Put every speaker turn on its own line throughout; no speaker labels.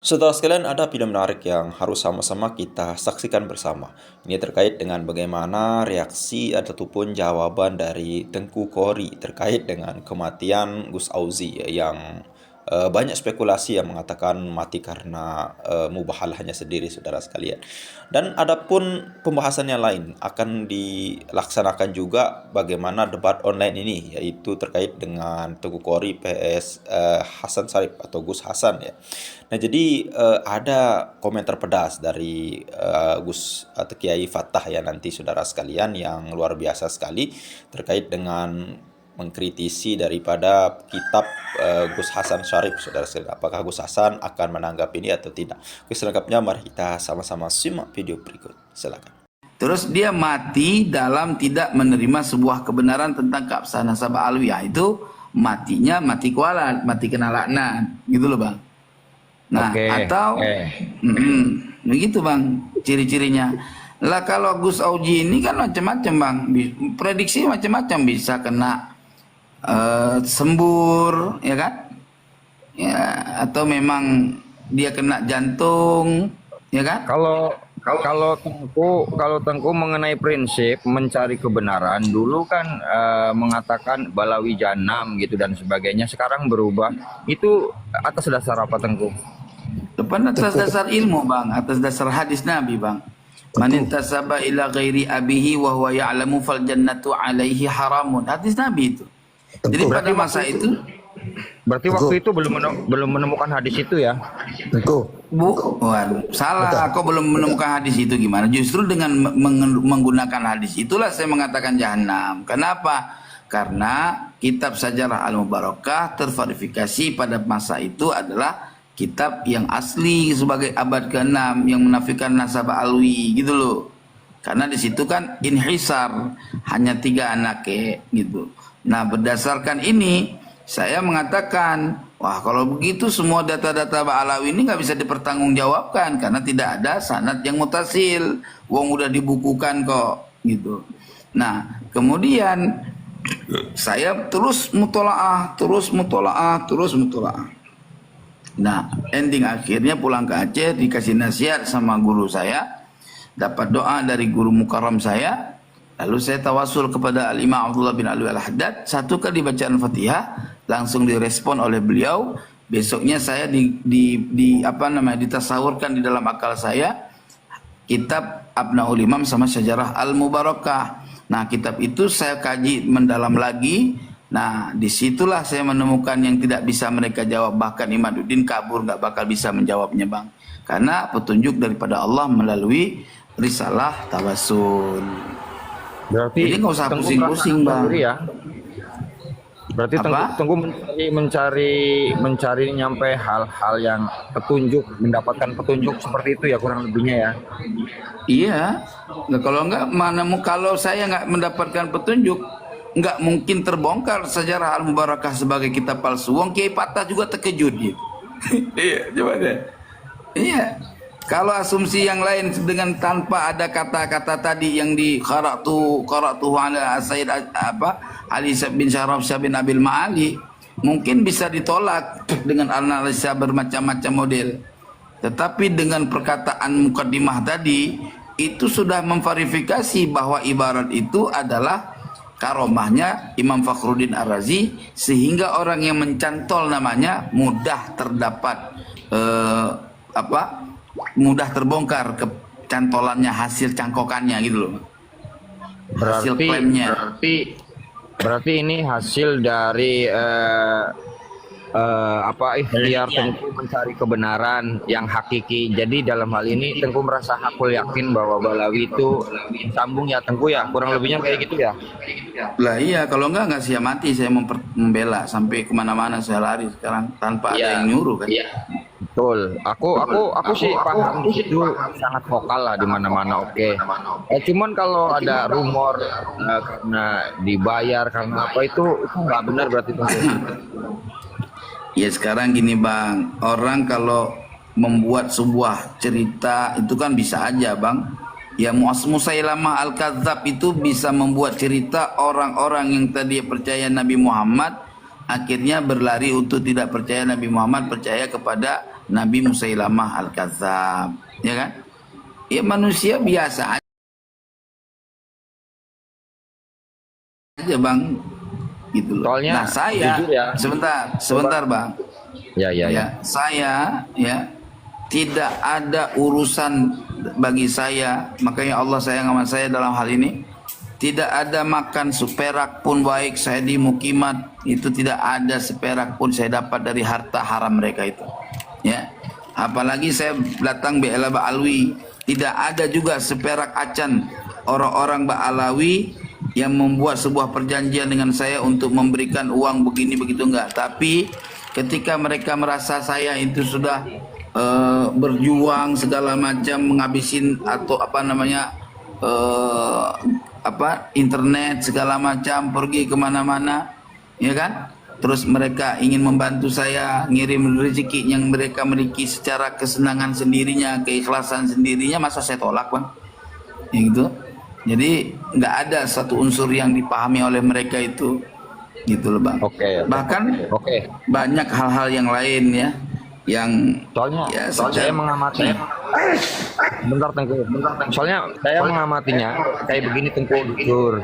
Saudara sekalian, ada video menarik yang harus sama-sama kita saksikan bersama. Ini terkait dengan bagaimana reaksi ataupun jawaban dari Tengku Kori terkait dengan kematian Gus Auzi yang banyak spekulasi yang mengatakan mati karena mubahalahnya sendiri, saudara sekalian. Dan adapun pembahasan yang lain akan dilaksanakan juga bagaimana debat online ini, yaitu terkait dengan Tengku Kori PS Hasan Sarip atau Gus Hasan ya. Nah, jadi ada komentar pedas dari Gus atau Kiai Fatah ya nanti, saudara sekalian, yang luar biasa sekali terkait dengan mengkritisi daripada kitab Gus Hasan Syarif, saudara sekalian. Apakah Gus Hasan akan menanggapi ini atau tidak? Oke, selengkapnya mari kita sama-sama simak video berikut. Silakan.
Terus dia mati dalam tidak menerima sebuah kebenaran tentang keabsahan nasab alwiyah. Itu matinya mati kualat, mati kena laknat, gitu loh bang. Nah, atau begitu bang ciri-cirinya. Lah kalau Gus Auzi ini kan macam-macam bang, prediksi macam-macam, bisa kena sembur, ya kan? Ya, atau memang dia kena jantung, ya kan?
Kalau Tengku mengenai prinsip mencari kebenaran, dulu kan mengatakan balawi janam gitu dan sebagainya, sekarang berubah. Itu atas dasar apa Tengku?
Depan atas dasar ilmu bang, atas dasar hadis Nabi bang. Man intasaba ila ghairi abihi wa huwa ya'lamu fal jannatu alaihi haramun. Hadis Nabi itu. Jadi pada masa itu
Berarti waktu itu belum menemukan hadis itu ya?
salah. Kau belum menemukan hadis itu gimana? Justru dengan menggunakan hadis itulah saya mengatakan jahanam. Kenapa? Karena kitab Sajarah Al-Mubarakah terverifikasi pada masa itu adalah kitab yang asli sebagai abad ke-6 yang menafikan nasab alwi gitu loh. Karena di situ kan inhisar, hanya 3 anak gitu. Nah, berdasarkan ini saya mengatakan, wah kalau begitu semua data-data Ba'alawi ini nggak bisa dipertanggungjawabkan karena tidak ada sanad yang mutasil. Wong udah dibukukan kok gitu. Nah, kemudian saya terus mutolaah. Nah, ending akhirnya pulang ke Aceh, dikasih nasihat sama guru saya, dapat doa dari guru mukarram saya. Lalu saya tawasul kepada Al-Imam Abdullah bin Alwi Al-Haddad. Satu kali bacaan Fatihah langsung direspon oleh beliau. Besoknya saya ditasawurkan di dalam akal saya kitab Abnaul Imam sama Syajarah Al-Mubarakah. Nah, kitab itu saya kaji mendalam lagi. Nah, disitulah saya menemukan yang tidak bisa mereka jawab. Bahkan Imaduddin kabur, nggak bakal bisa menjawabnya bang. Karena petunjuk daripada Allah melalui risalah tawassul.
Berarti
jadi nggak usah pusing-pusing bang.
Ya? Berarti Tengku mencari nyampe hal-hal yang petunjuk, mendapatkan petunjuk seperti itu ya kurang lebihnya ya.
Iya. Nah, kalau saya nggak mendapatkan petunjuk, nggak mungkin terbongkar Sajarah Al-Mubarakah sebagai kitab palsu. Wong Kiai Patah juga terkejut gitu. Iya, coba deh. Iya. Kalau asumsi yang lain dengan tanpa ada kata-kata tadi yang di qara'tu ala Sayyid Ali bin Syaraf bin Abil Ma'ali, mungkin bisa ditolak dengan analisa bermacam-macam model. Tetapi dengan perkataan mukaddimah tadi itu sudah memverifikasi bahwa ibarat itu adalah karomahnya Imam Fakhruddin Ar-Razi, sehingga orang yang mencantol namanya mudah terdapat mudah terbongkar kecantolannya, hasil cangkokannya gitu loh. Hasil klaimnya.
Berarti ini hasil dari ikhtiar Tengku mencari kebenaran yang hakiki. Jadi dalam hal ini Tengku merasa hakul yakin bahwa Balawi itu sambung ya Tengku ya, kurang lebihnya kayak gitu ya.
Lah iya, kalau nggak siap mati saya membela sampai kemana-mana saya lari sekarang tanpa ada yang nyuruh kan.
Iya. Betul. Aku sih paham itu sangat vokal lah di mana-mana. Oke. Cuman kalau ada rumor karena dibayar karena apa itu nggak benar berarti Tengku.
Ya sekarang gini bang, orang kalau membuat sebuah cerita itu kan bisa aja bang. Ya Musailamah Al-Kadzab itu bisa membuat cerita orang-orang yang tadi percaya Nabi Muhammad akhirnya berlari untuk tidak percaya Nabi Muhammad, percaya kepada Nabi Musailamah Al-Kadzab, ya kan? Ya manusia biasa aja bang, gitu loh.
Soalnya
Nah saya,
jujur ya,
sebentar bang,
ya.
saya ya tidak ada urusan bagi saya, makanya Allah sayang sama saya dalam hal ini. Tidak ada makan seperak pun baik saya di mukimat, itu tidak ada seperak pun saya dapat dari harta haram mereka itu. Ya, apalagi saya datang Ba'ala Ba'alwi, tidak ada juga seperak acan orang-orang Ba'alawi yang membuat sebuah perjanjian dengan saya untuk memberikan uang begini begitu, enggak. Tapi ketika mereka merasa saya itu sudah berjuang segala macam, menghabisin atau internet segala macam, pergi kemana-mana, ya kan? Terus mereka ingin membantu saya, ngirim rezeki yang mereka miliki secara kesenangan sendirinya, keikhlasan sendirinya, masa saya tolak bang? Ya gitu. Jadi nggak ada satu unsur yang dipahami oleh mereka itu, gitu loh bang. Bahkan banyak hal-hal yang lain ya, yang
Soalnya
ya,
saya mengamati. Bentar Tengku. Soalnya saya mengamatinya kayak begini Tengku, jujur.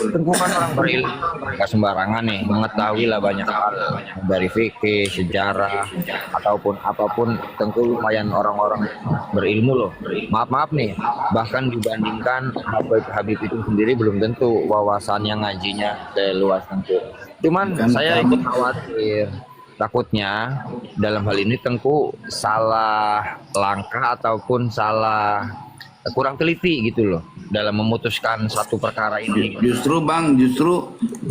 Tengku kan orang berilmu, nggak sembarangan nih, mengetahui lah banyak hal dari fikih, sejarah, ataupun apapun. Tengku lumayan orang-orang berilmu loh. Maaf nih, bahkan dibandingkan Habib itu sendiri belum tentu wawasannya ngajinya seluas Tengku. Cuman saya ikut khawatir. Takutnya dalam hal ini Tengku salah langkah ataupun salah kurang teliti gitu loh dalam memutuskan satu perkara ini.
Justru bang,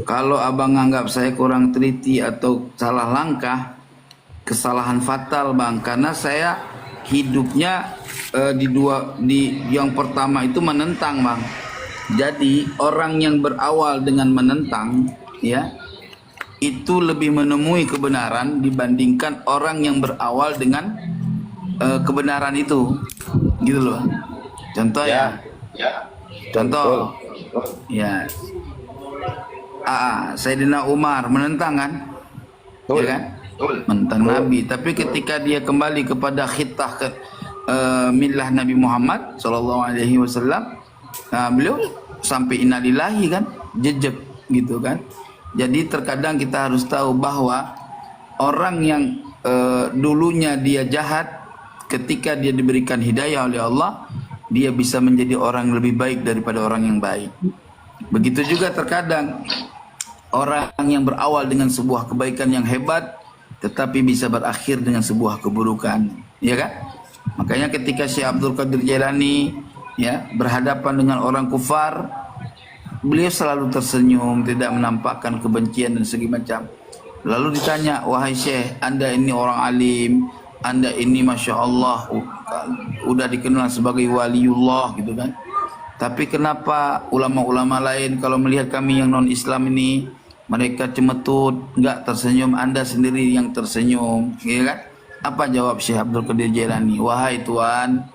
kalau abang anggap saya kurang teliti atau salah langkah, kesalahan fatal bang, karena saya hidupnya di yang pertama itu menentang bang. Jadi orang yang berawal dengan menentang ya, itu lebih menemui kebenaran dibandingkan orang yang berawal dengan kebenaran itu, gitu loh. Contoh contoh ya, Sayyidina Umar menentang kan, ya kan, menentang Nabi. Tapi ketika dia kembali kepada khitah ke millah Nabi Muhammad SAW, beliau sampai innalillahi kan, jejak gitu kan. Jadi terkadang kita harus tahu bahwa orang yang dulunya dia jahat, ketika dia diberikan hidayah oleh Allah, dia bisa menjadi orang yang lebih baik daripada orang yang baik. Begitu juga terkadang orang yang berawal dengan sebuah kebaikan yang hebat, tetapi bisa berakhir dengan sebuah keburukan, ya kan? Makanya ketika Syekh Abdul Qadir Jailani ya berhadapan dengan orang kufar, beliau selalu tersenyum, tidak menampakkan kebencian dan segi macam. Lalu ditanya, wahai Syekh, Anda ini orang alim, Anda ini Masya Allah udah dikenal sebagai waliullah gitu kan. Tapi kenapa ulama-ulama lain kalau melihat kami yang non-Islam ini, mereka cemetut, enggak tersenyum, Anda sendiri yang tersenyum, gitu kan? Apa jawab Syekh Abdul Qadir Jailani? Wahai Tuan,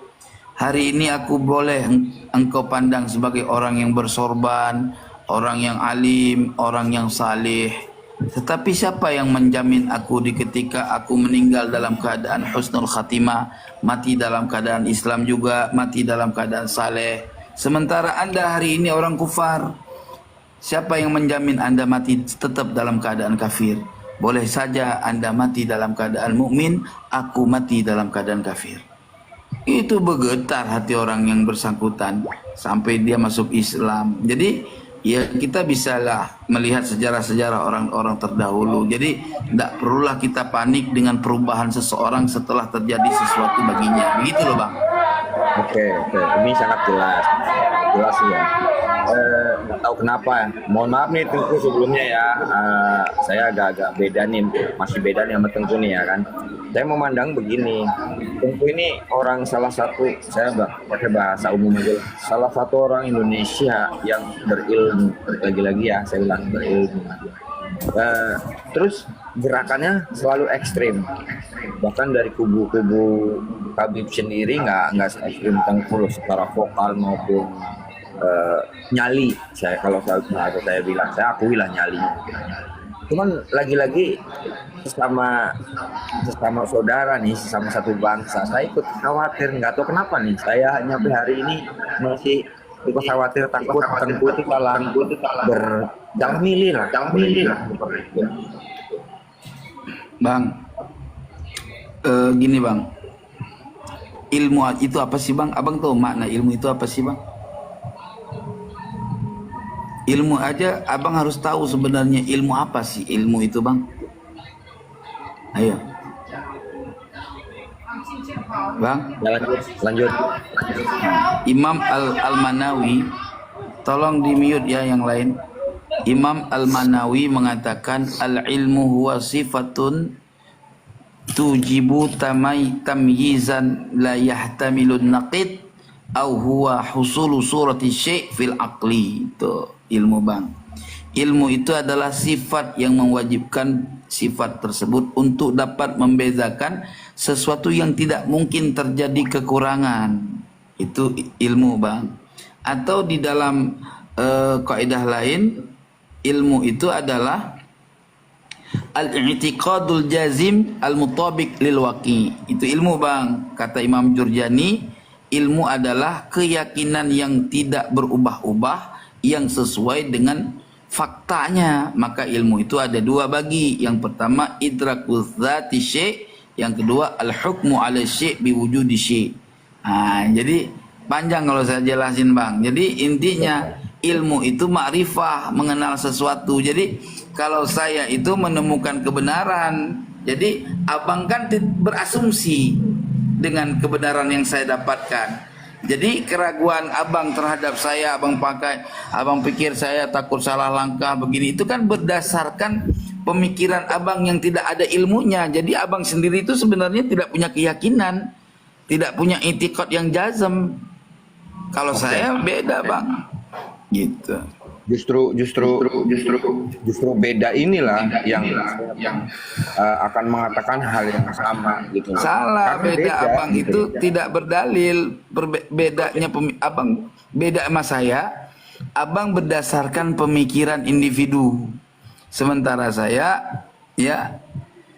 hari ini aku boleh engkau pandang sebagai orang yang bersorban, orang yang alim, orang yang saleh. Tetapi siapa yang menjamin aku di ketika aku meninggal dalam keadaan husnul khatimah, mati dalam keadaan Islam juga, mati dalam keadaan saleh. Sementara Anda hari ini orang kufar, siapa yang menjamin Anda mati tetap dalam keadaan kafir? Boleh saja Anda mati dalam keadaan mukmin, aku mati dalam keadaan kafir. Itu bergetar hati orang yang bersangkutan sampai dia masuk Islam. Jadi ya kita bisalah melihat sejarah-sejarah orang-orang terdahulu. Jadi tidak perlulah kita panik dengan perubahan seseorang setelah terjadi sesuatu baginya. Begitu loh bang.
Oke. Ini sangat jelas ya. Nggak tahu kenapa. Mohon maaf nih Tengku sebelumnya ya. Saya agak-agak beda nih, masih beda nih sama Tengku nih ya kan. Saya memandang begini, Tengku ini orang salah satu, saya pakai bahasa umum aja, salah satu orang Indonesia yang berilmu, lagi-lagi ya saya bilang berilmu. Terus gerakannya selalu ekstrim, bahkan dari kubu-kubu Habib sendiri nggak ekstrim Tengku loh, secara vokal maupun nyali. Kalau saya bilang, saya akui lah nyali. Cuman lagi-lagi sesama sesama saudara nih, sesama satu bangsa, saya ikut khawatir, nggak tahu kenapa nih. Saya sampai hari ini masih ikut khawatir, takut Tengku itu salah jangan milih lah,
Bang, gini bang, ilmu itu apa sih bang? Abang tahu makna ilmu itu apa sih bang? Ilmu aja abang harus tahu sebenarnya ilmu apa sih ilmu itu bang? Ayo. Bang,
lanjut.
Imam Al-Manawi, tolong di mute ya yang lain. Imam Al-Manawi mengatakan al-ilmu huwa sifatun tujibu tamyizan la yahtamilun naqid au huwa husulu surati syai' fil aqli. Itu ilmu bang. Ilmu itu adalah sifat yang mewajibkan sifat tersebut untuk dapat membedakan sesuatu yang tidak mungkin terjadi kekurangan. Itu ilmu bang. Atau di dalam kaidah lain, ilmu itu adalah al-i'tiqadul jazim al-mutabiq lil waqi. Itu ilmu bang. Kata Imam Jurjani, ilmu adalah keyakinan yang tidak berubah-ubah, yang sesuai dengan faktanya. Maka ilmu itu ada dua bagi. Yang pertama idrakul dzati syai', yang kedua al-hukmu 'ala syai' biwujudi syai'. Jadi panjang kalau saya jelasin bang. Jadi intinya ilmu itu ma'rifah, mengenal sesuatu. Jadi kalau saya itu menemukan kebenaran, jadi abang kan berasumsi dengan kebenaran yang saya dapatkan. Jadi keraguan abang terhadap saya, abang pikir saya takut salah langkah begini, itu kan berdasarkan pemikiran abang yang tidak ada ilmunya. Jadi abang sendiri itu sebenarnya tidak punya keyakinan, tidak punya i'tiqad yang jazm. Kalau saya beda bang, gitu.
Justru beda inilah yang akan mengatakan hal yang sama gitu.
Salah.
Karena
beda abang
gitu.
itu tidak berdalil. Bedanya abang beda sama saya. Abang berdasarkan pemikiran individu, sementara saya ya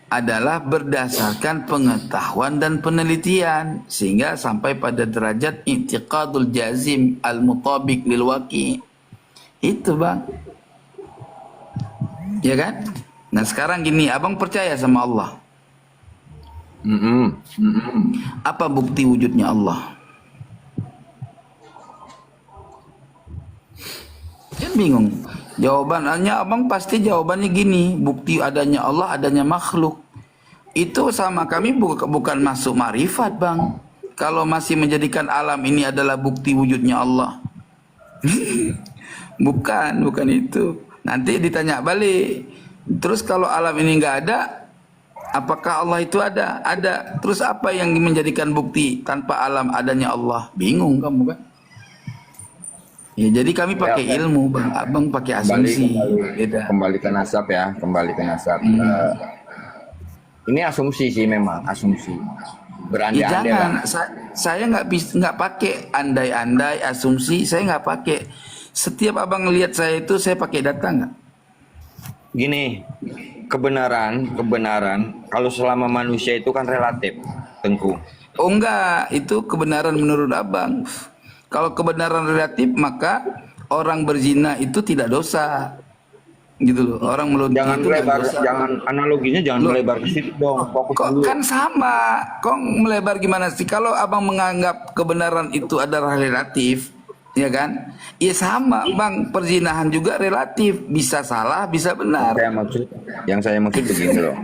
adalah berdasarkan pengetahuan dan penelitian, sehingga sampai pada derajat i'tiqadul jazim al-mutabiq lil waqi'. Itu bang, ya kan? Nah sekarang gini, abang percaya sama Allah. Apa bukti wujudnya Allah? Kan bingung. Jawabannya abang pasti jawabannya gini, bukti adanya Allah, adanya makhluk. Itu sama kami bukan masuk ma'rifat bang. Kalau masih menjadikan alam ini adalah bukti wujudnya Allah. Bukan itu. Nanti ditanya balik. Terus kalau alam ini nggak ada, apakah Allah itu ada? Ada. Terus apa yang menjadikan bukti tanpa alam adanya Allah? Bingung kamu kan? Ya jadi kami pakai ilmu bang. Abang pakai asumsi.
Kembali ke nasab ya. Ini asumsi sih, memang asumsi. Berandai-andai
jangan.
lah.
Saya nggak pakai andai-andai asumsi. Saya nggak pakai. Setiap abang lihat saya itu, saya pakai data nggak?
Gini, kebenaran kalau selama manusia itu kan relatif, Tengku.
Oh enggak, itu kebenaran menurut abang. Kalau kebenaran relatif, maka orang berzina itu tidak dosa, gitu loh. Orang meluntik itu
Jangan
dosa.
analoginya jangan melebar ke situ dong. Fokus
Kok
dulu.
kan sama? Kok melebar gimana sih? Kalau abang menganggap kebenaran itu adalah relatif, ya kan? Ya sama bang, perzinahan juga relatif, bisa salah, bisa benar.
Yang saya maksud begini loh.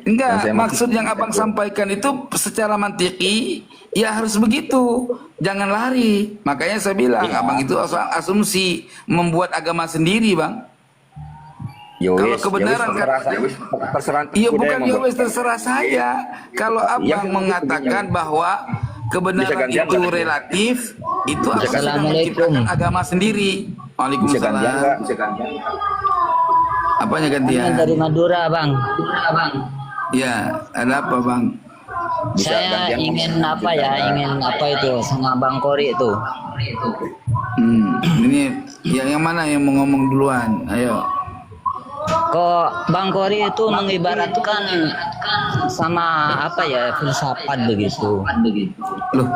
Enggak, maksud yang abang sampaikan itu secara mantiki, ya harus begitu. Jangan lari. Makanya saya bilang, abang itu asumsi, membuat agama sendiri bang. Kalau kebenaran
terserah.
iya bukan terserah saya. Kalau abang mengatakan bahwa kebenaran itu relatif, itu abang sudah menciptakan agama sendiri. Waalaikumsalam. Apanya gantian?
Dari Madura bang.
Ya, ada apa bang?
Saya ingin apa itu sama Bang Kori itu.
Ini yang mana yang mau ngomong duluan? Ayo.
Kok Bang Kori itu mengibaratkan sama apa ya, filsafat begitu.
Loh,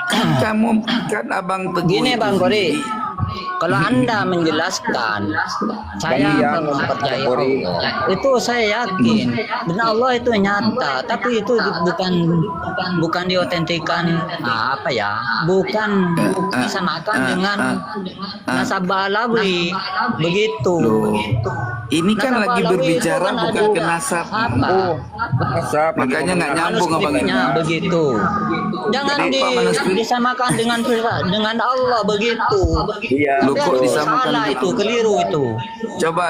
kan kamu kan Abang Teguh
Gini
itu
Bang Kori,
sendiri.
kalau Anda menjelaskan, saya
Iya,
akan mempercayai
Bang Kori.
Allah. Itu saya yakin. Dan Allah itu nyata, tapi itu bukan diotentikan apa ya? Bukan disamakan dengan nasabah alawi. Begitu.
Loh, ini kan
Nasabah
lagi
alawi itu
berbicara
kan
bukan
ada
ke nasab.
apa?
Asap,
Makanya nggak nyambung Abang ini.
Manuskripnya begitu. Jangan
Jadi, Pak, manuskrip-
disamakan dengan Allah begitu.
Iya.
Lu kok
Itu
disamakan
salah,
dengan
itu keliru itu.
Coba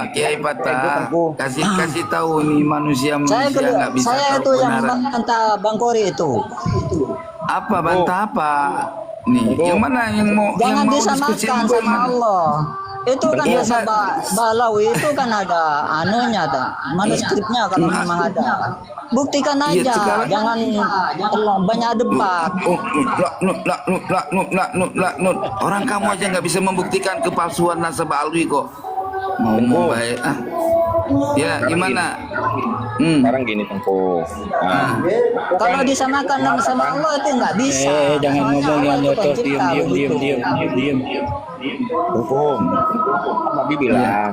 Kiai Patah kasih tahu nih manusia
Saya
nggak bisa
saya
tahu
itu yang
kebenaran.
bantah Bang Kori itu.
Apa bantah apa? Nih, yang mana yang mau
Jangan
diskusi
disamakan sama Allah. Itu kan
Iya,
nasabah balawi itu kan ada anunya, manuskripnya kalau memang ada. Buktikan
Iya,
aja,
sekarang-
jangan banyak debat.
Laknut. Orang kamu aja nggak bisa membuktikan kepalsuan nasabah alwi kok. Ngomong baik. Ya, gimana?
Sekarang gini Tengku. Nah,
Kalau disamakan sama Allah itu nggak bisa.
Jangan
Soalnya
ngomong
Allah
yang
itu
nyotos,
pencipta, begitu.
diam.
Tengku, Nabi bilang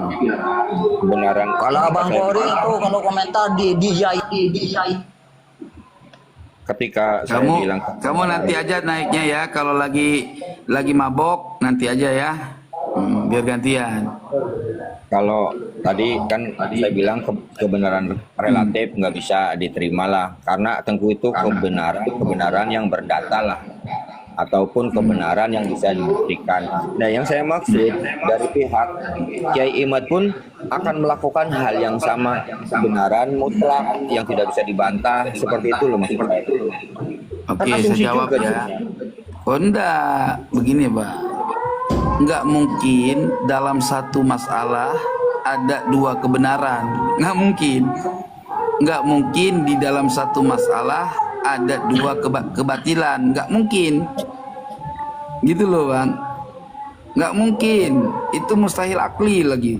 kebenaran.
Kalau Abang Kori itu kalau komentar di
Ketika saya bilang
Kamu nanti aja naiknya ya, kalau lagi mabok nanti aja ya. Biar gantian.
kalau tadi kan saya bilang kebenaran relatif nggak bisa diterima lah, karena Tengku itu kebenaran yang berdata lah, ataupun kebenaran yang bisa dibuktikan. Nah, yang saya maksud dari pihak Kiai Imad pun akan melakukan hal yang sama, kebenaran mutlak yang tidak bisa dibantah, seperti itu loh maksud saya.
Oke,
Kan
saya
asumsi
jawab
juga
ya.
jadinya.
Oh enggak, begini Pak. Nggak mungkin dalam satu masalah ada dua kebenaran. Nggak mungkin. Nggak mungkin di dalam satu masalah ada dua kebatilan. Nggak mungkin. Gitu loh Bang. Nggak mungkin. Itu mustahil akli lagi.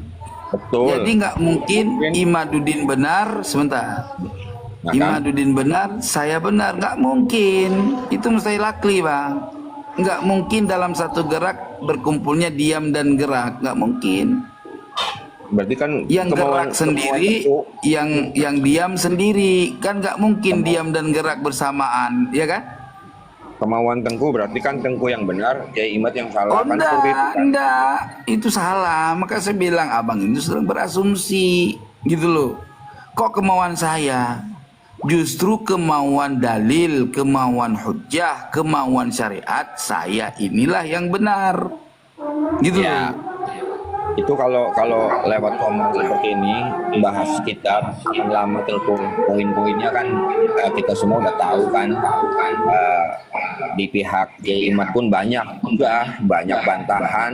Betul.
Jadi nggak mungkin Imaduddin benar, sebentar.
Nah, kan?
Imaduddin benar, saya benar, nggak mungkin. Itu mustahil akli Bang. Nggak mungkin dalam satu gerak berkumpulnya diam dan gerak, nggak mungkin.
Berarti kan
Yang gerak sendiri,
Tengku,
yang diam sendiri, kan nggak mungkin diam dan gerak bersamaan, ya kan?
kemauan Tengku berarti kan Tengku yang benar, Kiai Imad yang salah,
Oh
kan seperti itu kan?
enggak, itu salah. Maka saya bilang abang itu sedang berasumsi, gitu loh. Kok kemauan saya? Justru kemauan dalil, kemauan hujjah, kemauan syariat, saya inilah yang benar, gitu
Ya,
loh.
itu kalau lewat komen seperti ini bahas kitab akan lama Tengku. Poin-poinnya kan kita semua udah tahu kan. Di pihak Kiai Imad pun banyak bantahan.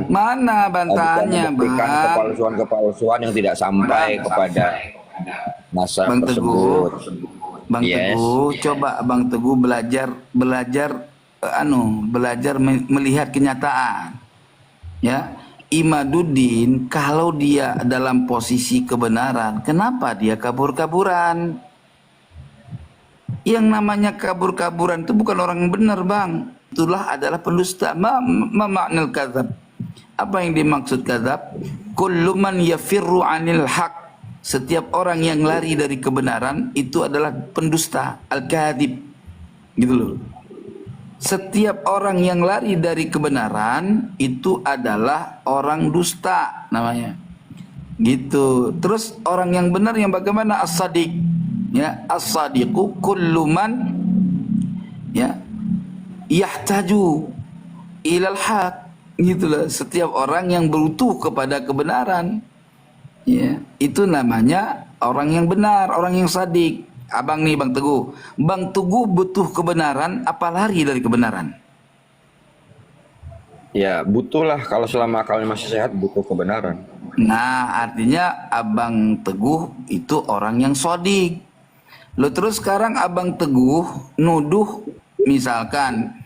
Mana bantahannya,
Membuktikan
Bang?
kepalsuan yang tidak sampai kepada masa
Bang
tersebut.
Bang
Yes.
Teguh, coba Bang Teguh belajar melihat kenyataan. Ya, Imaduddin kalau dia dalam posisi kebenaran, kenapa dia kabur-kaburan? Yang namanya kabur-kaburan itu bukan orang yang benar, Bang. Itulah adalah pendusta. Maknal kadzab. Apa yang dimaksud kadzab? Kullu man yafirru 'anil haq. Setiap orang yang lari dari kebenaran itu adalah pendusta, al-kadzib. Gitu loh. Setiap orang yang lari dari kebenaran itu adalah orang dusta namanya. Gitu. Terus orang yang benar yang bagaimana? As-sadiq. Ya, as-sadiqu kullu man ya yahtaju ilal haq. Gitulah, setiap orang yang berutuh kepada kebenaran. Ya, itu namanya orang yang benar, orang yang sadik. Abang nih Bang Teguh. Bang Teguh butuh kebenaran apa lari dari kebenaran?
Ya, butuh lah, kalau selama akalnya masih sehat butuh kebenaran.
Nah, artinya Abang Teguh itu orang yang sodik. Lo terus sekarang Abang Teguh nuduh, misalkan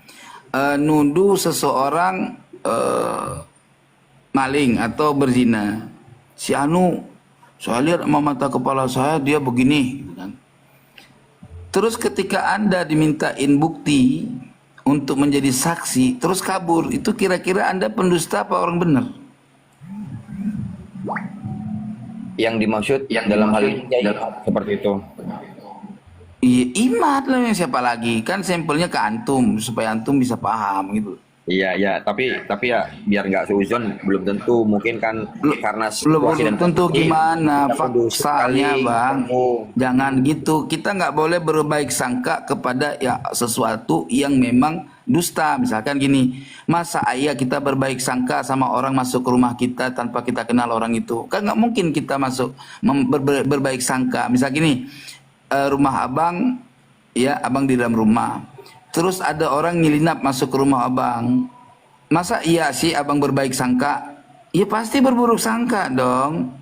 nuduh seseorang maling atau berzina. si Anu, saya lihat sama mata kepala saya dia begini, gitu kan. Terus ketika Anda dimintain bukti untuk menjadi saksi, terus kabur, itu kira-kira Anda pendusta apa orang benar?
Yang dimaksud dalam hal ini seperti itu.
Iya, imat lah, yang siapa lagi? Kan sampelnya ke antum supaya antum bisa paham gitu.
Iya, ya, tapi ya biar nggak seuzon, belum tentu, mungkin kan karena
Belum
situasi dan
tentu
kondisi,
gimana
kita perlu
faktanya
sekali
bang.
ketemu.
Jangan gitu. Kita nggak boleh berbaik sangka kepada ya sesuatu yang memang dusta. Misalkan gini, masa ayah kita berbaik sangka sama orang masuk ke rumah kita tanpa kita kenal orang itu? Kan nggak mungkin kita masuk berbaik sangka. Misal gini, rumah abang, ya abang di dalam rumah. Terus ada orang nyelinap masuk ke rumah abang. Masa iya sih abang berbaik sangka? Ya pasti berburuk sangka dong.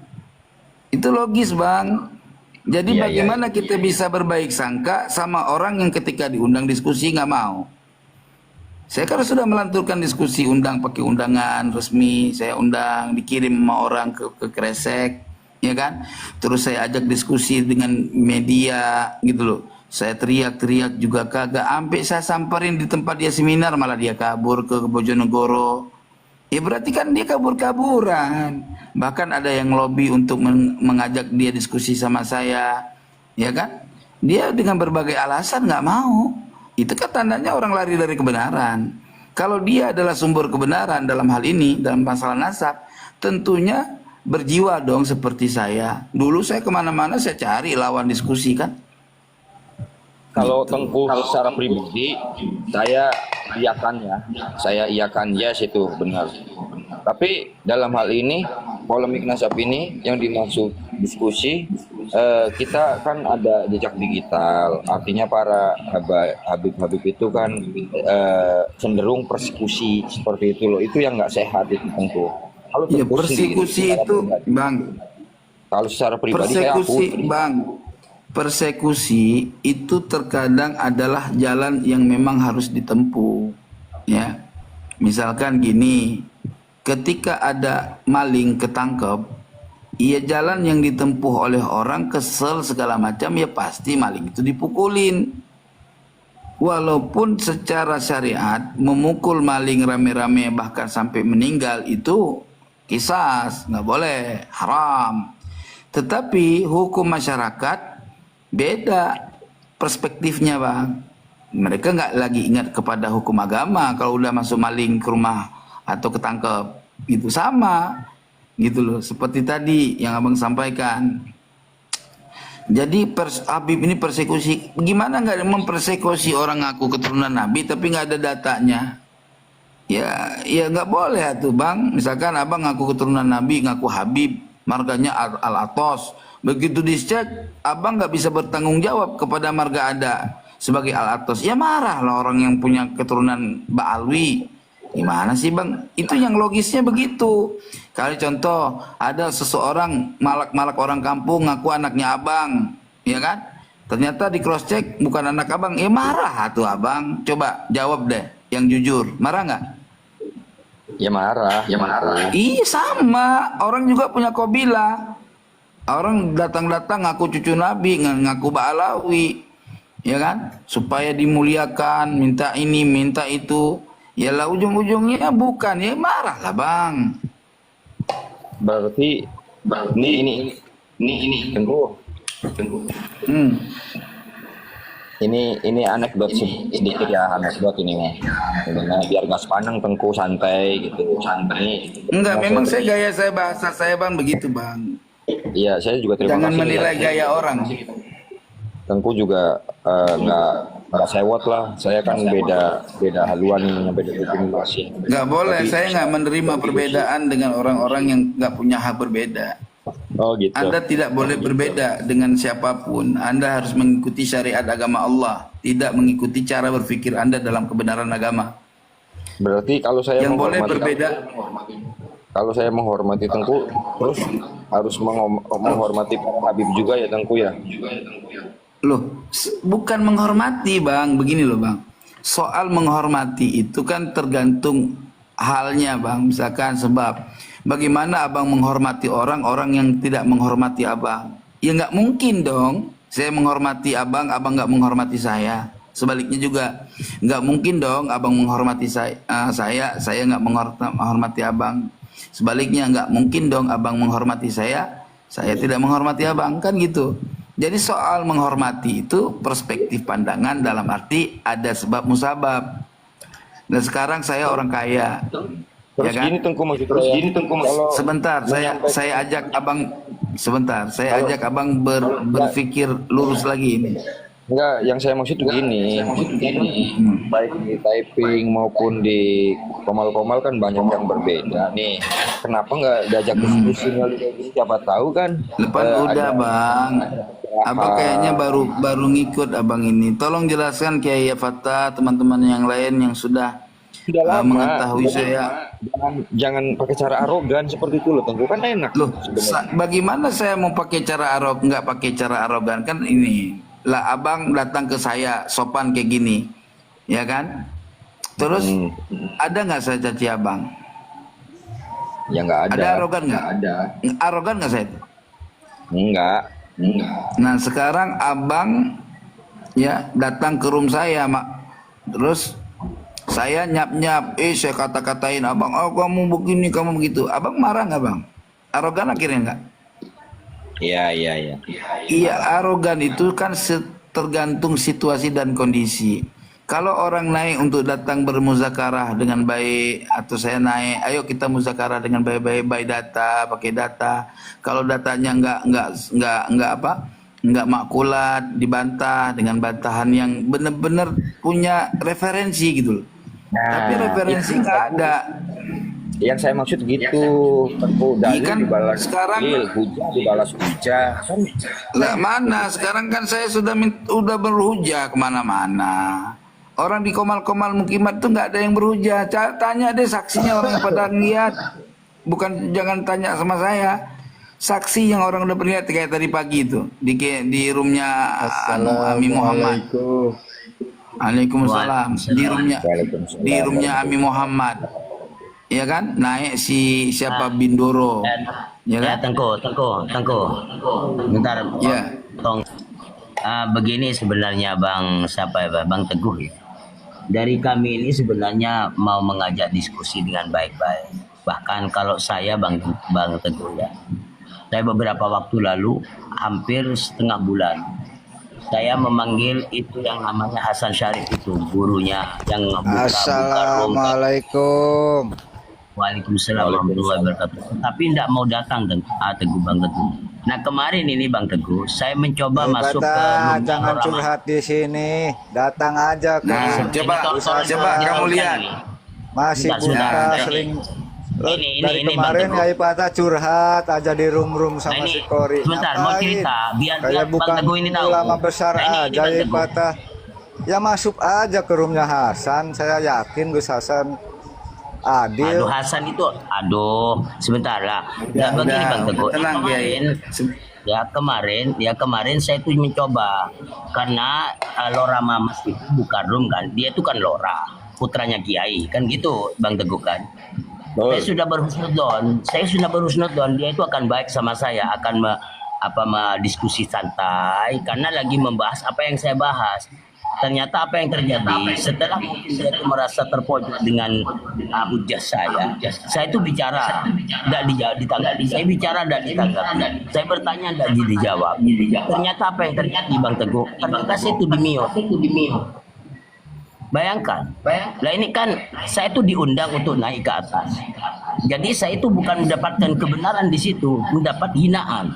Itu logis bang. Jadi
Iya,
bagaimana kita bisa berbaik sangka sama orang yang ketika diundang diskusi nggak mau? Saya kan sudah melanturkan diskusi, undang pakai undangan resmi, saya undang, dikirim sama orang ke Kresek, ya kan? Terus saya ajak diskusi dengan media gitu loh. Saya teriak-teriak juga kagak, sampai saya samperin di tempat dia seminar malah dia kabur ke Bojonegoro. Ya berarti kan dia kabur-kaburan. Bahkan ada yang lobby untuk mengajak dia diskusi sama saya, ya kan? Dia dengan berbagai alasan nggak mau. Itu kan tandanya orang lari dari kebenaran. Kalau dia adalah sumber kebenaran dalam hal ini, dalam masalah nasab, tentunya berjiwa dong seperti saya. Dulu saya kemana-mana saya cari lawan diskusi kan.
Kalau Tengku secara pribadi, saya iakan yes itu benar. Tapi dalam hal ini, polemik nasab ini yang dimaksud diskusi, kita kan ada jejak digital. Artinya para Habib-Habib itu kan cenderung persekusi seperti itu loh. Itu yang nggak sehat itu Tengku. Kalau
Ya
Tengku
persekusi
sendiri,
itu bang,
kalau secara pribadi saya
persekusi
akui.
bang, persekusi itu terkadang adalah jalan yang memang harus ditempuh, ya. Misalkan gini, ketika ada maling ketangkep, ya jalan yang ditempuh oleh orang kesel segala macam, ya pasti maling itu dipukulin. Walaupun secara syariat memukul maling rame-rame bahkan sampai meninggal itu kisas, nggak boleh, haram. Tetapi hukum masyarakat beda perspektifnya bang. Mereka nggak lagi ingat kepada hukum agama kalau udah masuk maling ke rumah atau ketangkep, itu sama gitu loh, seperti tadi yang abang sampaikan. Jadi Habib ini persekusi, gimana nggak mempersekusi orang ngaku keturunan Nabi tapi nggak ada datanya? Ya nggak boleh tuh bang. Misalkan abang ngaku keturunan Nabi, ngaku Habib, marganya Al-Atos. Begitu dicek, abang nggak bisa bertanggung jawab kepada marga ada sebagai Al-Atos. Ya marah lah orang yang punya keturunan Ba'alwi. Gimana sih bang? Itu yang logisnya begitu. Kali contoh, ada seseorang malak-malak orang kampung ngaku anaknya abang, ya kan? Ternyata di cross check bukan anak abang. Ya marah tuh abang. Coba jawab deh, yang jujur. Marah nggak?
Ya marah.
Iya sama. Orang juga punya kobilah. Orang datang-datang ngaku cucu Nabi, ngaku Ba'alawi, ya kan? Supaya dimuliakan, minta ini, minta itu. Ya lah ujung-ujungnya bukan, ya marah lah bang.
Berarti ini Tengku. Ini anekdot sedikit ya, anekdot ini mah. Biar nggak sepanjang Tengku, santai gitu, santai.
Enggak, memang saya bahasa saya bang begitu bang.
Iya, saya juga terima
Jangan
kasih.
menilai gaya orang.
Tengku juga nggak sewot lah. Saya kan beda haluan, beda kuping masih.
Nggak boleh, saya nggak menerima perbedaan dengan orang-orang yang nggak punya hak berbeda.
Oh gitu.
Anda tidak boleh berbeda dengan siapapun. Anda harus mengikuti syariat agama Allah, tidak mengikuti cara berpikir Anda dalam kebenaran agama.
Berarti kalau saya
Yang boleh berbeda,
kalau saya menghormati Tengku, terus harus menghormati para Habib juga ya Tengku ya.
loh, bukan menghormati bang, begini loh bang. Soal menghormati itu kan tergantung halnya bang. Misalkan sebab Bagaimana abang menghormati orang yang tidak menghormati abang? Ya nggak mungkin dong. Saya menghormati abang, abang nggak menghormati saya. Sebaliknya juga nggak mungkin dong abang menghormati saya nggak menghormati abang. Sebaliknya nggak mungkin dong abang menghormati saya tidak menghormati abang, kan gitu. Jadi soal menghormati itu perspektif pandangan, dalam arti ada sebab musabab. Dan sekarang saya orang kaya,
Terus
ya kan?
gini Tengku, kalau
Sebentar, saya ajak abang sebentar, saya ajak abang berpikir lurus lagi ini.
enggak, yang saya maksud tuh gini, baik di typing maupun di komal-komal kan banyak yang berbeda nih. Kenapa nggak diajak diskusi siapa tahu kan?
Depan udah bang, abang kayaknya baru ngikut abang ini. Tolong jelaskan Kiai Fatah, teman-teman yang lain yang sudah mengetahui saya.
Jangan pakai cara arogan seperti itu loh, Tengku, kan enak
Loh,
sebenarnya.
bagaimana saya mau pakai cara nggak pakai cara arogan, kan ini lah abang datang ke saya sopan kayak gini, ya kan? Terus ada nggak saya caci abang?
Ya nggak ada.
Ada arogan nggak? Arogan nggak saya?
Enggak.
Nah sekarang abang ya datang ke room saya, mak. Terus saya nyap-nyap, saya kata-katain abang, oh kamu begini, kamu begitu. Abang marah nggak bang? Arogan akhirnya nggak?
Iya.
Iya, arogan itu kan tergantung situasi dan kondisi. Kalau orang naik untuk datang bermuzakarah dengan baik, atau saya naik, ayo kita muzakarah dengan baik-baik, baik data, pakai data. Kalau datanya nggak makulat, dibantah dengan bantahan yang benar-benar punya referensi gitu loh. Tapi referensi nggak ada.
Yang saya maksud gitu, Tengku, dalil
Kan
dibalas
sekarang
dalil, hujah dibalas hujah. Kan
lah mana? Sekarang kan saya udah berhujah kemana-mana. Orang di komal-komal mukimat tuh nggak ada yang berhujah. Tanya deh saksinya, orang yang pada ngeliat. Bukan, jangan tanya sama saya. Saksi yang orang udah perlihat kayak tadi pagi itu di roomnya Ami Muhammad. Waalaikumsalam. Di roomnya Ami Muhammad. Ya kan? Naik si siapa Bindoro. Ya kan?
Tengku. Bentar.
Ya.
Tong. Begini sebenarnya Bang Bang Teguh ya. Dari kami ini sebenarnya mau mengajak diskusi dengan baik-baik. Bahkan kalau saya Bang Teguh ya. Saya beberapa waktu lalu, hampir setengah bulan, saya memanggil itu yang namanya Hasan Syarif itu, gurunya yang buka
Assalamualaikum.
Waalaikumsalam warahmatullahi wabarakatuh. Tapi tidak mau datang Teguh Bang Teguh. Nah kemarin ini Bang Teguh, saya mencoba masuk ke
Jangan curhat di sini, datang aja ke
Coba kamu lihat.
masih buka sering. Dari
ini
kemarin Kiai Fatah curhat aja di room sama si Kori.
Sebentar, mau cerita biar
kayak
Bang Teguh ini tahu.
ulama besar aja Kiai
Teguh.
Fatah. Ya masuk aja ke roomnya Hasan, saya yakin Gus Hasan adil.
Hasan itu, sebentar lah. Ya, begini Bang Teguh.
Tenang
Kemarin saya tuh mencoba karena Lora Mamas itu bukan room kan, dia itu kan Lora, putranya Kiai kan gitu Bang Teguh kan. Saya sudah berhusnudon, dia itu akan baik sama saya, akan diskusi santai karena lagi membahas apa yang saya bahas. Ternyata apa yang terjadi setelah mungkin saya itu merasa terpojok dengan hujah saya itu bicara tidak ditanggapi, saya bicara tidak ditanggapi, saya bertanya tidak dijawab. Ternyata apa yang terjadi Bang Teguh, ternyata saya itu di-mute. Bayangkan, lah ini kan saya itu diundang untuk naik ke atas. Jadi saya itu bukan mendapatkan kebenaran di situ, mendapat hinaan.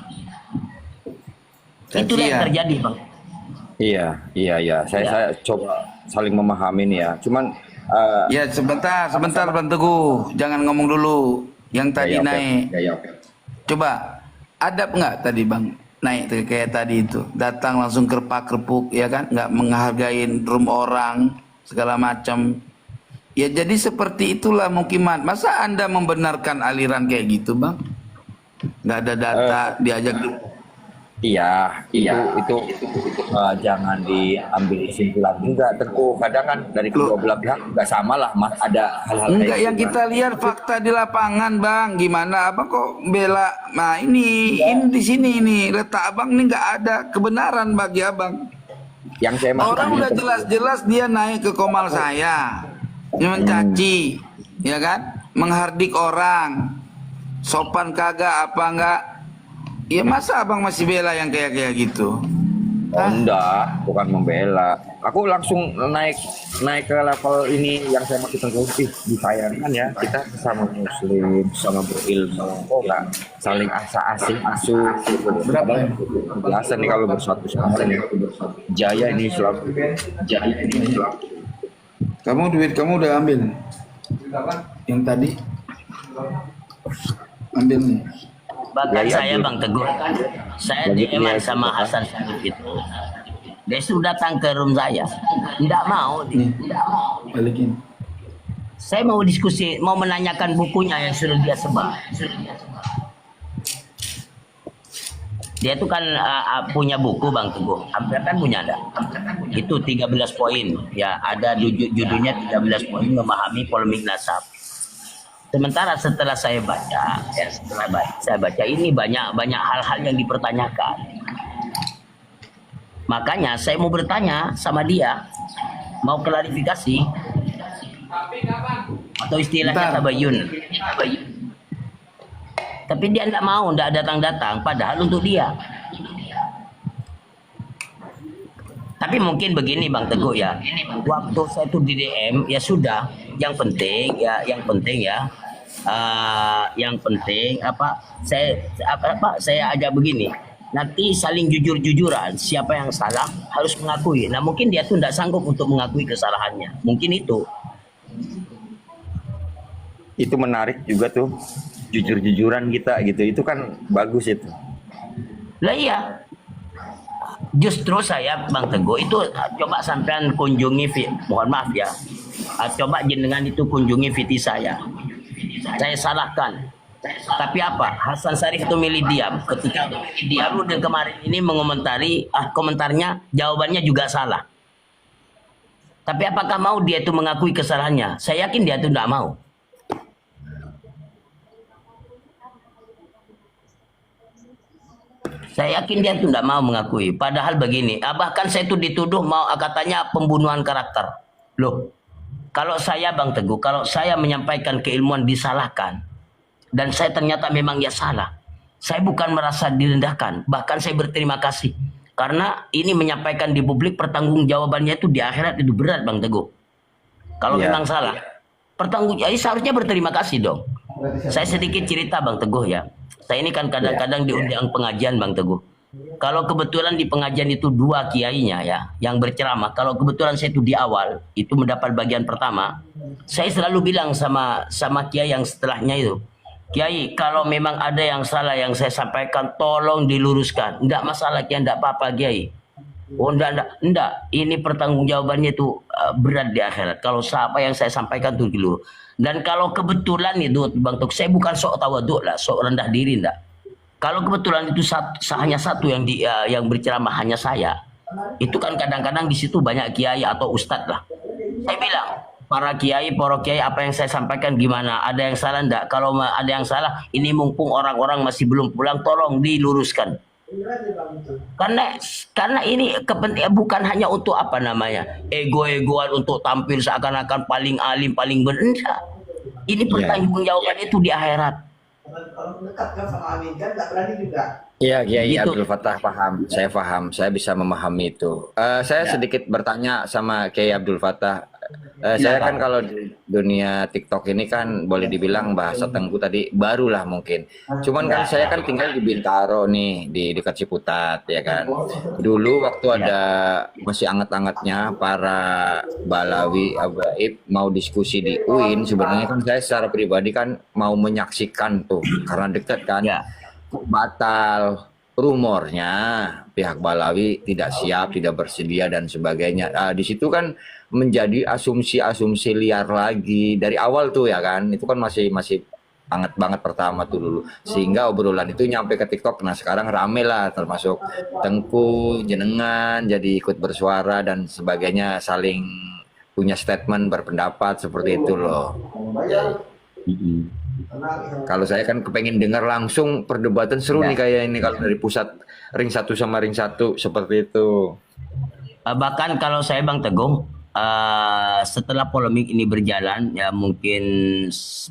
Itulah yang terjadi Bang.
iya. Saya coba saling memahami nih ya. Cuman
Ya sebentar Bang Teguh, jangan ngomong dulu yang tadi naik. Coba adab nggak tadi Bang naik kayak tadi itu, datang langsung kerpak-kerpuk ya kan, nggak menghargain room orang segala macam. Ya jadi seperti itulah mukimat. Masa Anda membenarkan aliran kayak gitu Bang? Nggak ada data, diajak
Iya, itu jangan diambil kesimpulan juga. Tentu kadang kan dari kedua belah pihak nggak sama lah, mas. Ada hal-hal
Enggak,
kayak
yang
gitu.
kita lihat fakta di lapangan, Bang. Gimana Abang kok bela? Nah, ini di sini ini letak Abang ini nggak ada kebenaran bagi Abang.
Yang saya maksud
Orang udah jelas-jelas dia naik ke komal saya, dia mencaci, ya kan? Menghardik orang, sopan kagak apa enggak? Ya masa Abang masih bela yang kayak gitu?
Oh, enggak, bukan membela. Aku langsung naik ke level ini yang saya maksud disayangkan ya, kita sesama muslim, sama berilmu, kok nggak saling asing asuh.
Berapa ya?
Biasa nih kalau bersatu sama ini. Jaya ini selalu.
Duit kamu udah ambil? Yang tadi? Ambil nih.
Bahkan
Ya,
saya
ya,
Bang Teguh, saya
Lagi
DM
dia
sama
itu,
Hasan Sadiq itu. Dia sudah datang ke room saya, tidak mau.
Nih, balikin.
Saya mau diskusi, mau menanyakan bukunya yang sudah dia sebar. Dia itu kan punya buku Bang Teguh, hampir kan punya ada. Itu 13 poin, ya ada judulnya 13 poin memahami polemik nasab. Sementara setelah saya baca, saya baca ini banyak hal-hal yang dipertanyakan. Makanya saya mau bertanya sama dia, mau klarifikasi atau istilahnya tabayun. Tapi dia tidak mau, tidak datang-datang. Padahal untuk dia. Tapi mungkin begini Bang Teguh ya, waktu saya tuh di DM ya sudah, yang penting ya, yang penting saya ajak begini, nanti saling jujur-jujuran, siapa yang salah harus mengakui. Nah mungkin dia tuh tidak sanggup untuk mengakui kesalahannya, mungkin itu.
Itu menarik juga tuh, jujur-jujuran kita gitu, itu kan bagus itu.
Lah iya. Justru saya Bang Teguh itu coba sampean kunjungi, mohon maaf ya, coba jenengan itu kunjungi VT saya salahkan. Tapi apa? Hasan Sadiq itu milih diam. Ketika dia dan kemarin ini mengomentari, komentarnya jawabannya juga salah. Tapi apakah mau dia itu mengakui kesalahannya? Saya yakin dia itu tidak mau. Saya yakin dia itu tidak mau mengakui. Padahal begini, bahkan saya itu dituduh mau katanya pembunuhan karakter. Loh, kalau saya Bang Teguh, kalau saya menyampaikan keilmuan disalahkan, dan saya ternyata memang ya salah, saya bukan merasa direndahkan, bahkan saya berterima kasih. Karena ini menyampaikan di publik, pertanggungjawabannya itu di akhirat itu berat Bang Teguh. Kalau memang salah, pertanggungjawaban seharusnya berterima kasih dong. Saya sedikit cerita Bang Teguh ya. Saya ini kan kadang-kadang diundang pengajian Bang Teguh. Kalau kebetulan di pengajian itu dua kiainya ya yang berceramah. Kalau kebetulan saya itu di awal itu mendapat bagian pertama, saya selalu bilang sama kiai yang setelahnya itu, Kiai, kalau memang ada yang salah yang saya sampaikan, tolong diluruskan. Enggak masalah Kiai, enggak apa-apa Kiai. Oh enggak. Ini pertanggungjawabannya itu berat di akhirat. Kalau siapa yang saya sampaikan itu dulu. Dan kalau kebetulan itu Bang Tuk, saya bukan sok tawaduk lah, sok rendah diri enggak. Kalau kebetulan itu hanya satu yang berceramah hanya saya, itu kan kadang-kadang di situ banyak kiai atau ustadz lah. Saya bilang, para kiai, apa yang saya sampaikan gimana? Ada yang salah enggak? Kalau ada yang salah, ini mumpung orang-orang masih belum pulang, tolong diluruskan. Karena ini kepentingan bukan hanya untuk apa namanya ego-egoan untuk tampil seakan-akan paling alim paling benar. Ini pertanggungjawaban itu di akhirat.
Kalau dekat kan sama Amin kan nggak berani juga.
Iya, Kiai
Gitu.
Abdul Fattah paham, saya bisa memahami itu. Saya sedikit bertanya sama Kiai Abdul Fattah. Saya kan kalau di dunia TikTok ini kan boleh dibilang bahasa Tengku tadi barulah mungkin. Cuman kan saya kan tinggal di Bintaro nih, di dekat Ciputat ya kan. Dulu waktu ada masih anget-angetnya para Balawi Abaib mau diskusi di UIN, sebenarnya kan saya secara pribadi kan mau menyaksikan tuh karena dekat kan.
Ya.
Batal, rumornya pihak Balawi tidak siap, tidak bersedia dan sebagainya. Di situ kan menjadi asumsi-asumsi liar lagi dari awal tuh ya kan. Itu kan masih hangat banget pertama tuh dulu, sehingga obrolan itu nyampe ke TikTok. Nah sekarang rame lah, termasuk Tengku, Jenengan jadi ikut bersuara dan sebagainya, saling punya statement, berpendapat seperti itu loh. Kalau saya kan kepengen dengar langsung perdebatan seru nih kayak ini kalau dari pusat ring 1 sama ring 1 seperti itu.
Bahkan kalau saya Bang Teguh, setelah polemik ini berjalan, ya mungkin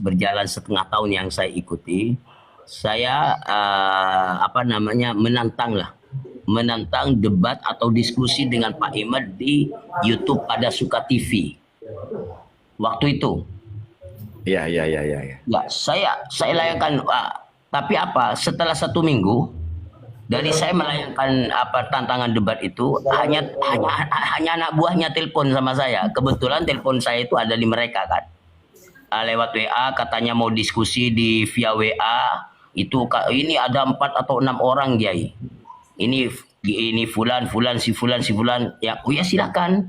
berjalan setengah tahun yang saya ikuti, saya menantang debat atau diskusi dengan Pak Imad di YouTube pada Suka TV waktu itu.
Iya.
Ya, saya layangkan, tapi setelah 1 minggu dari saya melayangkan tantangan debat itu, hanya anak buahnya telepon sama saya. Kebetulan telepon saya itu ada di mereka kan. Lewat WA katanya mau diskusi via WA itu, ini ada 4 atau 6 orang Kiai. Ini fulan si fulan. Ya, silakan.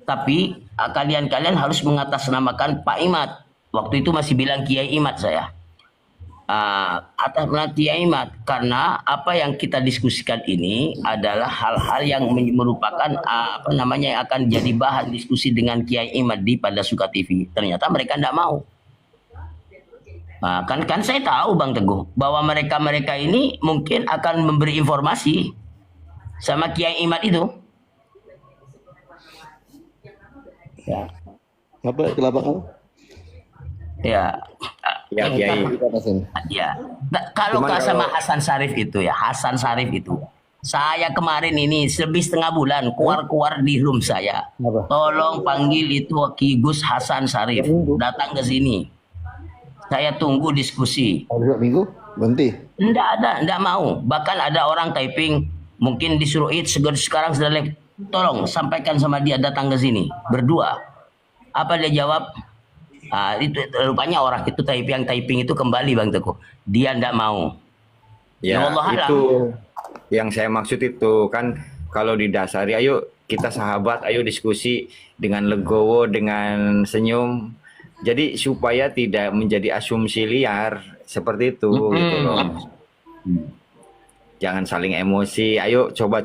Tapi kalian harus mengatasnamakan Pak Imad. Waktu itu masih bilang Kiai Imad saya. Atas nama Kiai Imad, karena apa yang kita diskusikan ini adalah hal-hal yang merupakan yang akan jadi bahan diskusi dengan Kiai Imad di pada Suka TV. Ternyata mereka tidak mau. Kan saya tahu Bang Teguh bahwa mereka ini mungkin akan memberi informasi sama Kiai Imad itu. Ya.
Kenapa kamu?
Ya.
Kiai.
Ya. Kalau sama Hasan Syarif itu, saya kemarin ini lebih setengah bulan keluar di room saya. Tolong panggil itu Ki Gus Hasan Syarif datang ke sini. Saya tunggu diskusi.
2 minggu berhenti.
Enggak mau. Bahkan ada orang typing, mungkin disuruh sekarang sudah live. Tolong sampaikan sama dia datang ke sini berdua. Apa dia jawab? Itu rupanya orang itu typing itu kembali Bang Teguh. Dia enggak mau.
Ya,
Allah
itu yang saya maksud itu kan, kalau didasari ayo kita sahabat, ayo diskusi dengan legowo, dengan senyum. Jadi supaya tidak menjadi asumsi liar seperti itu gitu loh. Jangan saling emosi. Ayo coba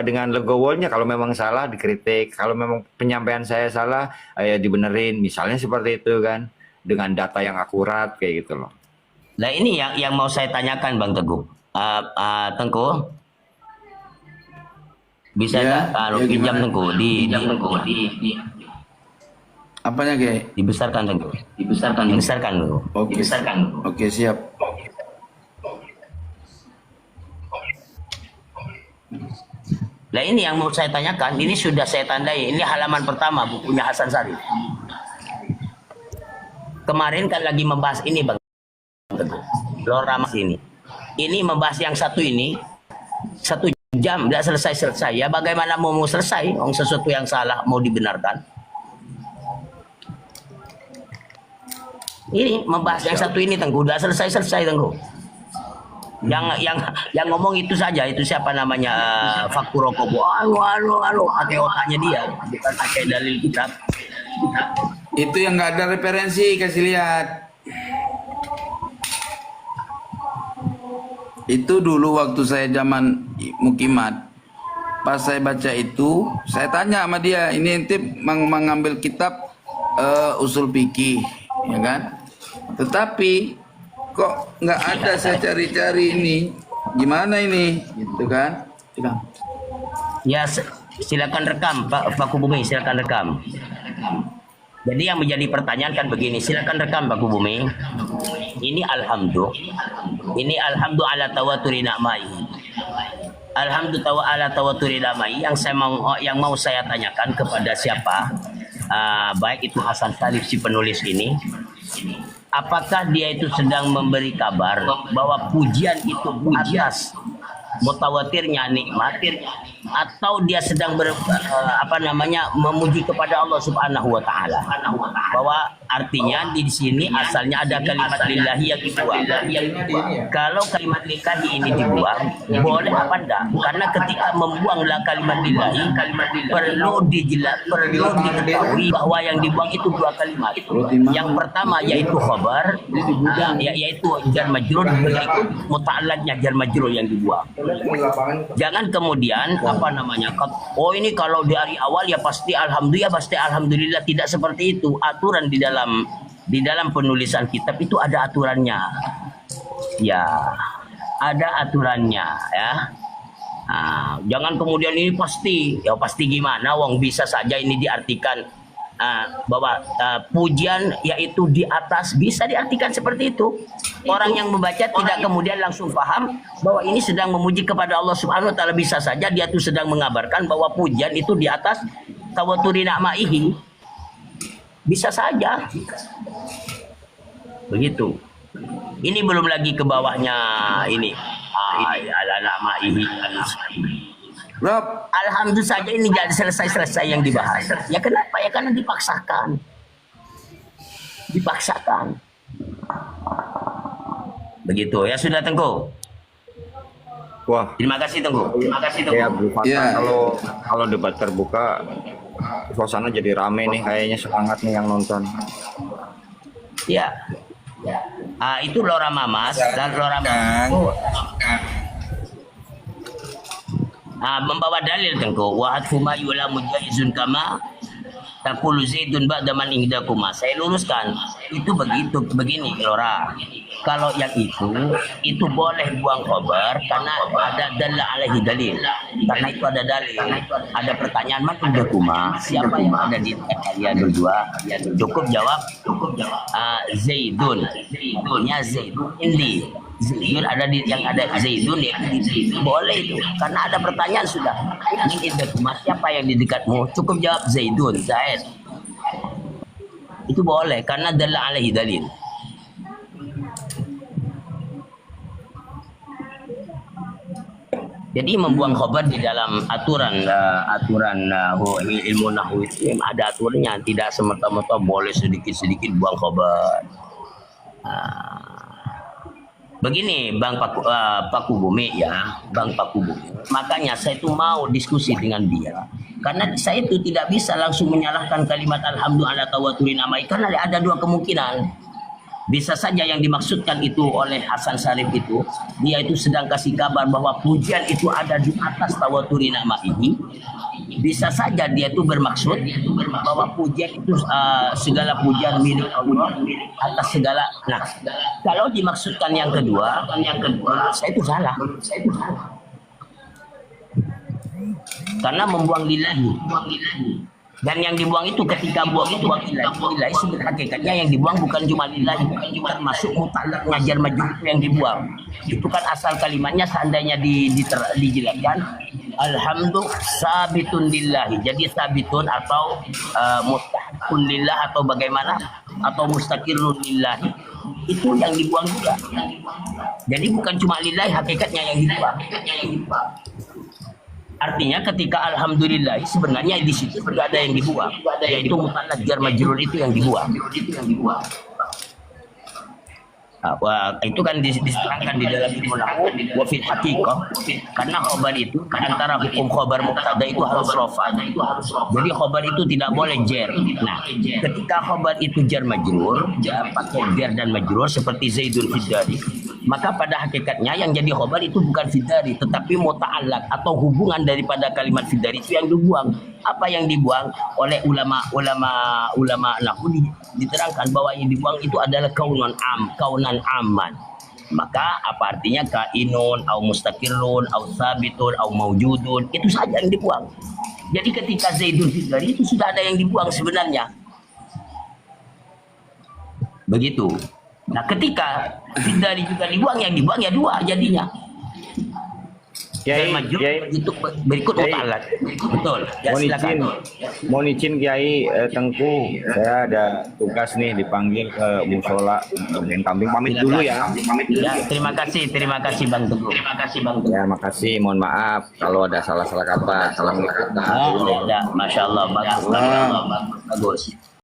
dengan legowonya. Kalau memang salah dikritik, kalau memang penyampaian saya salah, ayo dibenerin. Misalnya seperti itu kan, dengan data yang akurat kayak gitu loh.
Nah ini yang mau saya tanyakan Bang Teguh. Tengku, bisa nggak pinjam Tengku di
Apanya Kiai?
Dibesarkan Tengku.
Oke, siap.
Nah ini yang mau saya tanyakan, ini sudah saya tandai, ini halaman pertama bukunya Hasan Syarif. Kemarin kan lagi membahas ini Bang Teguh, Lor Ramas ini. Ini membahas yang satu ini, 1 jam, tidak selesai. Ya bagaimana mau selesai, sesuatu yang salah mau dibenarkan. Ini membahas yang satu ini Tengku, udah selesai Tengku. Yang ngomong itu saja, itu siapa namanya, Fakuro Kobo. Pakai otaknya dia, bukan pakai dalil kitab.
Itu yang nggak ada referensi, kasih lihat. Itu dulu waktu saya zaman mukimat, pas saya baca itu, saya tanya sama dia, ini ente mengambil kitab usul fikih, ya kan? Tetapi kok nggak ada, saya cari-cari ini, gimana ini, gitu kan?
Ya silakan rekam Pak Kubumi, silakan rekam. Jadi yang menjadi pertanyaan kan begini, silakan rekam Pak Kubumi. Ini alhamdulillah ala tawaturi na'mai. Alhamdulillah ala tawaturi na'mai yang mau saya tanyakan kepada siapa? Baik itu Hasan Syarif si penulis ini. Apakah dia itu sedang memberi kabar bahwa pujian itu atas mutawatirnya nikmat atau dia sedang memuji kepada Allah Subhanahu wa taala. Bahwa artinya di sini asalnya ada kalimat lillahi yang dibuang. Kalau kalimat lillahi ini dibuang, boleh apa enggak? Karena ketika membuanglah kalimat lillahi, perlu diketahui bahwa yang dibuang itu dua kalimat. Yang pertama yaitu khabar, yaitu jar majrur, yaitu muta'alladnya jar majrur yang dibuang. Jangan kemudian oh ini kalau dari awal ya pasti alhamdulillah, tidak seperti itu. Aturan di dalam penulisan kitab itu ada aturannya. Ya, ada aturannya ya. Nah, jangan kemudian ini pasti gimana? Wong bisa saja ini diartikan bahwa pujian yaitu di atas, bisa diartikan seperti itu. Orang yang membaca tidak kemudian langsung paham bahwa ini sedang memuji kepada Allah Subhanahu wa taala. Bisa saja dia tuh sedang mengabarkan bahwa pujian itu di atas tawaturi na'maihi. Bisa saja. Begitu. Ini belum lagi ke bawahnya ini. Ala na'maihi.
Rob,
Alhamdulillah saja ini jadi selesai yang dibahas. Ya kenapa? Ya karena dipaksakan. Begitu ya, sudah Tengku.
Wah,
Terima kasih Tengku.
ya Bu Fatah,
Ya.
kalau debat terbuka suasana jadi rame nih, kayaknya semangat nih yang nonton.
Ya. Itu Lora Mamas dan Lora Mamas. Membawa dalil Tengku. Wa hatfu ma yulamu jaizun kama taqulu Zaidun ba'da man indakuma. Saya luruskan. Itu begini Lora. Kalau yang itu boleh buang khabar karena ada dalla alaihi dalil. Karena itu ada dalil. Ada pertanyaan man indakuma. Siapa yang ada di kalian berdua? Cukup jawab Zaidun. Ya Zaidun ini. Zaidun ada yang ada Zaidun ya, boleh itu karena ada pertanyaan sudah. Ini indakuma, siapa yang di dekatmu? Cukup jawab Zaidun, Zaid. Itu boleh karena dalla alaihi dalil. Jadi membuang khabar di dalam aturan ilmu nahwu itu ada aturannya, tidak semata-mata boleh sedikit-sedikit buang khabar. Begini Bang Paku Bumi ya, Bang Paku Bumi. Makanya saya itu mau diskusi dengan dia. Karena saya itu tidak bisa langsung menyalahkan kalimat alhamdulillah tawaturi namai, karena ada dua kemungkinan. Bisa saja yang dimaksudkan itu oleh Hasan Sarif itu, dia itu sedang kasih kabar bahwa pujian itu ada di atas tawaturi namaihi. Bisa saja dia itu bermaksud bahwa pujian itu segala pujian milik Allah atas segala. Nah, kalau dimaksudkan yang kedua, saya itu salah. Karena membuang lillahi. Dan yang dibuang itu ketika buang lillahi sebenarnya hakikatnya yang dibuang bukan cuma lillahi, termasuk mutlak ngajar majrur yang dibuang. Itu kan asal kalimatnya seandainya dijelaskan alhamdulillah sabitun lillahi. Jadi sabitun atau mustahqun lillah atau bagaimana atau mustaqirrun lillahi, itu yang dibuang juga. Jadi bukan cuma lillahi hakikatnya yang dibuang. Artinya ketika alhamdulillah sebenarnya di situ tidak ada yang dibuang, yaitu mutlak jar majrur itu yang dibuang. Itu kan diterangkan di dalam ilmu nahwu wa fil haqiqah, karena khabar itu antara hukum khabar mubtada itu harus rafa. Jadi khabar itu tidak boleh jar. Nah, ketika khabar itu jar majrur, pakai jar dan majrur seperti Zaidun fiddari, maka pada hakikatnya yang jadi khabar itu bukan fiddari tetapi muta'allaq atau hubungan daripada kalimat fiddari itu yang dibuang. Apa yang dibuang oleh ulama nahwu diterangkan bahwa yang dibuang itu adalah kaunan aman. Maka apa artinya kainun au mustaqirrun au sabitun au maujudun, itu saja yang dibuang. Jadi ketika Zaidun fiddari itu sudah ada yang dibuang sebenarnya. Begitu. Nah, ketika fiddari juga dibuang, yang dibuang ya dua jadinya. dan maju itu berikut mutalat. Betul. Ya, silakan.
Mohon izin Kiai Tengku, saya ada tugas nih dipanggil ke musola dengan kambing, pamit dulu ya.
Ya, terima kasih Bang Teguh.
Ya, makasih. Mohon maaf kalau ada salah-salah kata. Assalamualaikum.
Ya, Masya Allah, bagus.